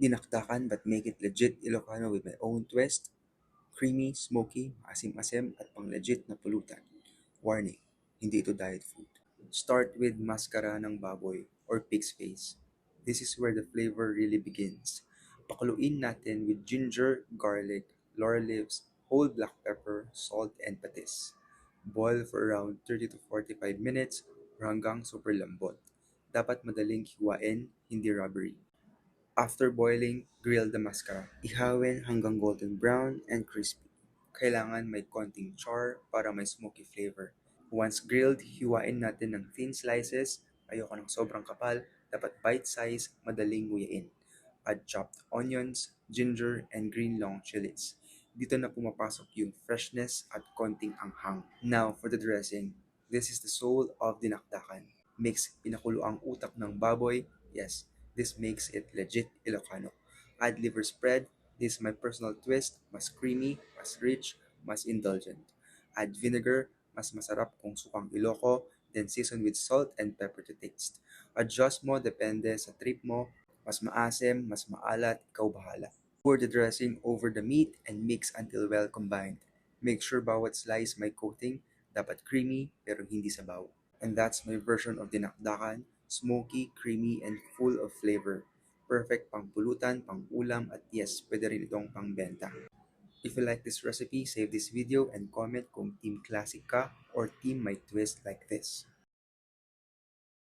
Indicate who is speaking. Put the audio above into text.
Speaker 1: Dinakdakan but make it legit Ilocano with my own twist. Creamy, smoky, asim-asim at pang-legit na pulutan. Warning, hindi ito diet food. Start with maskara ng baboy or pig's face. This is where the flavor really begins. Pakuluin natin with ginger, garlic, laurel leaves, whole black pepper, salt, and patis. Boil for around 30 to 45 minutes or hanggang super lambot. Dapat madaling hiwain, hindi rubbery. After boiling, grill the mascara. Ihawin hanggang golden brown and crispy. Kailangan may konting char para may smoky flavor. Once grilled, hiwain natin ng thin slices. Ayoko ng sobrang kapal, dapat bite-size, madaling nguyain. Add chopped onions, ginger, and green long chilies. Dito na pumapasok yung freshness at konting anghang. Now for the dressing. This is the soul of dinakdakan. Mix pinakulo ang utak ng baboy. Yes, this makes it legit Ilocano. Add liver spread. This is my personal twist. Mas creamy, mas rich, mas indulgent. Add vinegar. Mas masarap kung sukang Iloco. Then season with salt and pepper to taste. Adjust mo depende sa trip mo. Mas maasim, mas maalat, ikaw bahala. Pour the dressing over the meat and mix until well combined. Make sure bawat slice may coating, dapat creamy pero hindi sabaw. And that's my version of dinakdakan, smoky, creamy, and full of flavor. Perfect pang pulutan, pang ulam, at yes, pwede rin itong pang benta. If you like this recipe, save this video and comment kung team classic ka or team may twist like this.